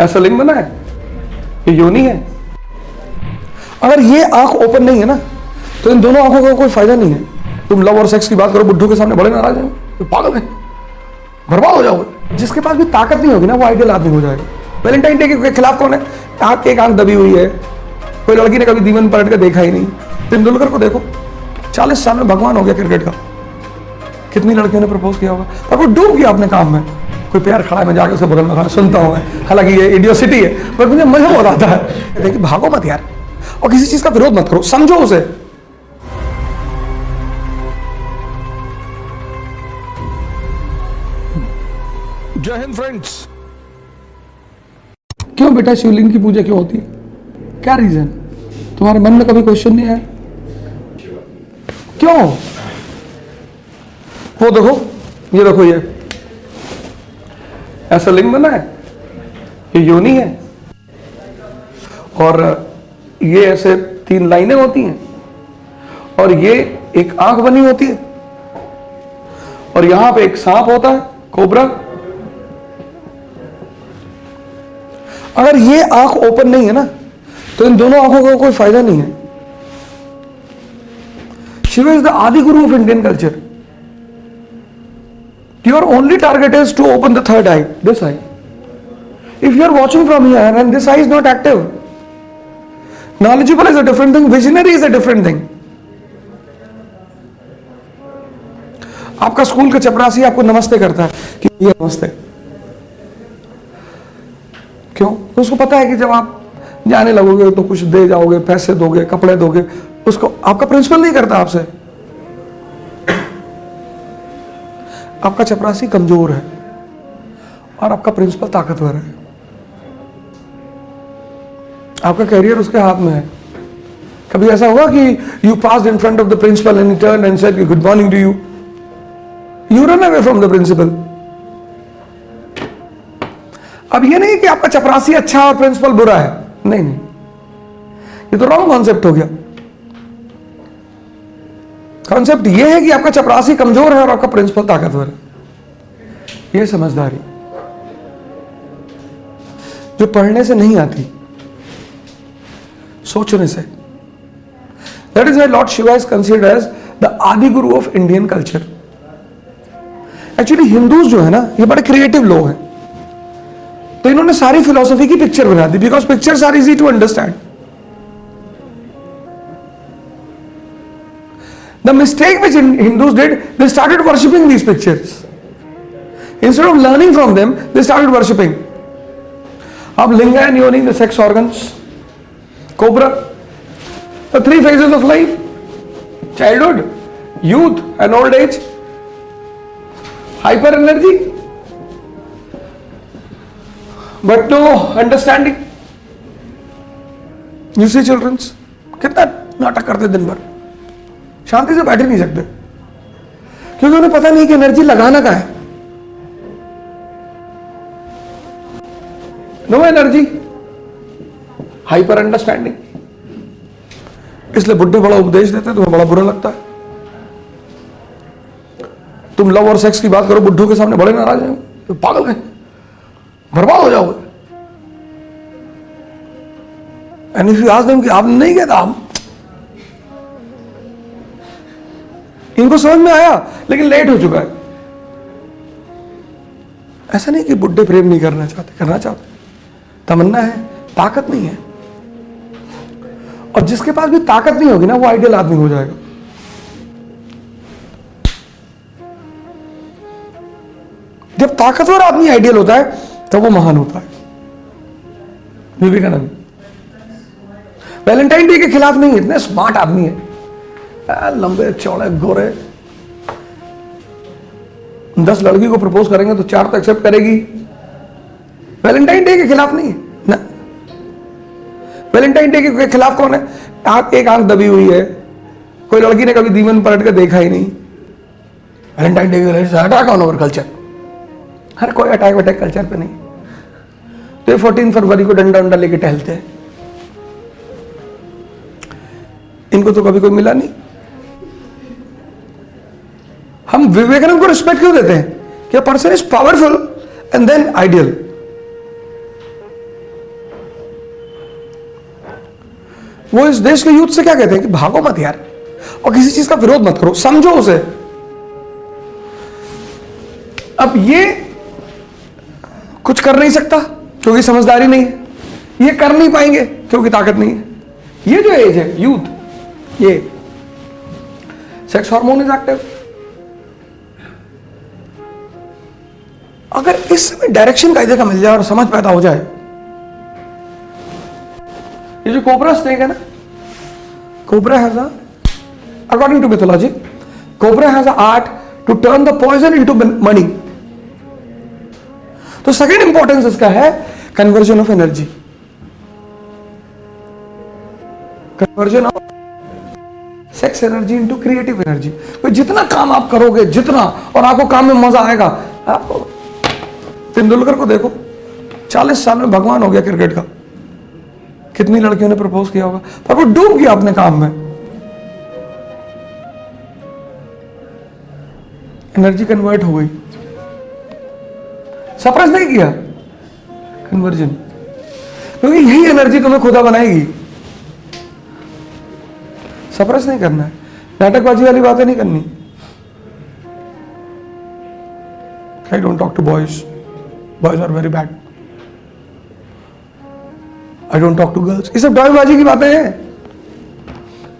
ऐसा लिंग बना है, ये योनि है। अगर ये आंख ओपन नहीं है ना तो इन दोनों आंखों का कोई फायदा नहीं है। तुम लव और सेक्स की बात करो, बुड्ढों के सामने बड़े नाराज हैं, तो पागल है, बर्बाद हो जाओगे। जिसके पास भी ताकत नहीं होगी ना वो आइडियल आदमी हो जाएगा। वैलेंटाइन डे के खिलाफ कौन है? आंख एक आंख दबी हुई है, कोई लड़की ने कभी दीवान पलट के देखा ही नहीं। तेंदुलकर को देखो, 40 साल में भगवान हो गया क्रिकेट का। कितनी लड़कियों ने प्रपोज किया होगा और वो डूब गया अपने काम में। कोई प्यार खड़ा है, मैं जाकर उसके बगल में खड़ा सुनता हूँ, हालांकि ये इडियोसिटी है, पर मुझे मजा बहुत आता है। देखिए, भागो मत यार, और किसी चीज का विरोध मत करो, समझो उसे। जय हिंद फ्रेंड्स। क्यों बेटा शिवलिंग की पूजा क्यों होती है? क्या रीजन? तुम्हारे मन में कभी क्वेश्चन नहीं आया क्यों? वो देखो, ये देखो, ये ऐसा लिंग बना है, ये योनि है, और ये ऐसे 3 लाइनें होती हैं, और ये एक आंख बनी होती है, और यहां पे एक सांप होता है, कोबरा। अगर ये आंख ओपन नहीं है ना तो इन दोनों आंखों का कोई फायदा नहीं है। Shiv is the Adi guru of Indian culture. Your only target is to open the third eye, this eye. If you are watching from here and this eye is not active, knowledgeable is a different thing, visionary is a different thing. आपका school का चपरासी आपको नमस्ते करता है कि ये नमस्ते, क्यों? तो उसको पता है कि जब आप जाने लगोगे तो कुछ दे जाओगे, पैसे दोगे, कपड़े दोगे, उसको आपका प्रिंसिपल नहीं करता आपसे। आपका चपरासी कमजोर है और आपका प्रिंसिपल ताकतवर है। आपका कैरियर उसके हाथ में है। कभी ऐसा हुआ कि you passed in front of the principal and he turned and said good morning to you, you run away from the principal. अब ये नहीं कि आपका चपरासी अच्छा और प्रिंसिपल बुरा है, नहीं नहीं, ये तो रॉन्ग कॉन्सेप्ट हो गया। कॉन्सेप्ट ये है कि आपका चपरासी कमजोर है और आपका प्रिंसिपल ताकतवर है। ये समझदारी जो पढ़ने से नहीं आती, सोचने से। That is why lord Shiva is considered as the Adi guru of Indian culture. Actually Hindus जो है ना, ये बड़े क्रिएटिव लोग हैं, तो इन्होंने सारी फिलॉसफी की पिक्चर बना दी, because pictures are easy to understand. The mistake which Hindus did, they started worshipping these pictures. Instead of learning from them, they started worshipping. Ab linga and yoni, the sex organs, cobra, the 3 phases of life: childhood, youth, and old age. Hyper energy, but no understanding. You see children's, कितना नाटक करते दिन भर, शांति से बैठ ही नहीं सकते, क्योंकि उन्हें पता नहीं कि एनर्जी लगाना कहाँ है। No energy, hyper understanding. इसलिए बुड्ढे बड़ा उपदेश देते हैं, तुम्हें बड़ा बुरा लगता है। तुम लव और सेक्स की बात करो, बुड्ढों के सामने बड़े नाराज हैं, तो पागल हैं, बर्बाद हो जाओगे। And if you ask them कि आपने नहीं किया था, इनको समझ में आया लेकिन लेट हो चुका है। ऐसा नहीं कि बुड्ढे प्रेम नहीं करना चाहते, करना चाहते, तमन्ना है, ताकत नहीं है। और जिसके पास भी ताकत नहीं होगी ना वो आइडियल आदमी हो जाएगा। जब ताकतवर आदमी आइडियल होता है तब वो महान होता है। विवेकानंद वैलेंटाइन डे के खिलाफ नहीं है, इतने स्मार्ट आदमी है, लंबे चौड़े गोरे। 10 लड़की को प्रपोज करेंगे तो 4 तो एक्सेप्ट करेगी। वैलेंटाइन डे के खिलाफ नहीं है ना। वैलेंटाइन डे के खिलाफ कौन है? एक आंख दबी हुई है, कोई लड़की ने कभी दीवान पलट के देखा ही नहीं। वैलेंटाइन डे के अटैक ऑन अवर कल्चर। हर कोई अटैक वटैक कल्चर पे नहीं। तो 14 फरवरी को डंडा डंडा लेके टहलते हैं। इनको तो कभी कोई मिला नहीं। हम विवेकानंद को रिस्पेक्ट क्यों देते हैं? कि person is powerful and then ideal. वो इस देश के यूथ से क्या कहते हैं कि भागो मत यार, और किसी चीज का विरोध मत करो, समझो उसे। अब ये कुछ कर नहीं सकता क्योंकि समझदारी नहीं है, ये कर नहीं पाएंगे क्योंकि ताकत नहीं है। ये जो एज है यूथ, ये सेक्स हार्मोन इज एक्टिव। अगर इस समय डायरेक्शन कायदे का मिल जाए और समझ पैदा हो जाए, ये जो कोबरा स्नेक है ना, cobra has a, according to mythology, cobra has a art to turn the poison into money. तो सेकेंड इंपॉर्टेंस इसका है conversion of energy, conversion of sex energy into creative energy. तो जितना काम आप करोगे, जितना, और आपको काम में मजा आएगा। आपको तेंदुलकर को देखो, 40 साल में भगवान हो गया क्रिकेट का, कितनी लड़कियों ने प्रपोज किया होगा, पर वो डूब गया अपने काम में। एनर्जी कन्वर्ट हो गई, सप्रेस नहीं किया, कन्वर्जन। क्योंकि यही एनर्जी तुम्हें खुदा बनाएगी, सप्रेस नहीं करना है, नाटकबाजी वाली बातें नहीं करनी। I don't talk to boys, boys are very bad, I don't talk to girls, ये सब ड्रामेबाजी की बातें हैं।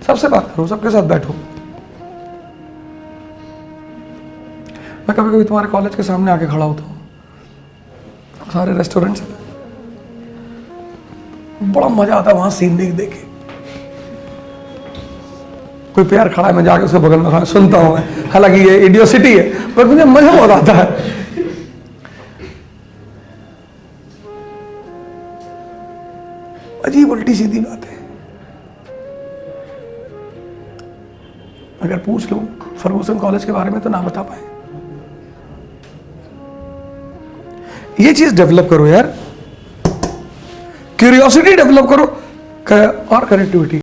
सबसे बात करो, सबके साथ बैठो। मैं कभी कभी तुम्हारे कॉलेज के सामने आके खड़ा होता हूँ, सारे रेस्टोरेंट्स, बड़ा मजा आता है वहां सीन देख देख के। कोई प्यार खड़ा है, मैं जाके उसके बगल में खड़ा सुनता हूं, हालांकि ये इडियोसिटी है, पर मुझे मजा बहुत आता है। अजीब उल्टी सीधी बात है। अगर पूछ लो फर्गूसन कॉलेज के बारे में तो ना बता पाए। ये चीज डेवलप करो यार, क्यूरियोसिटी डेवलप करो और कनेक्टिविटी।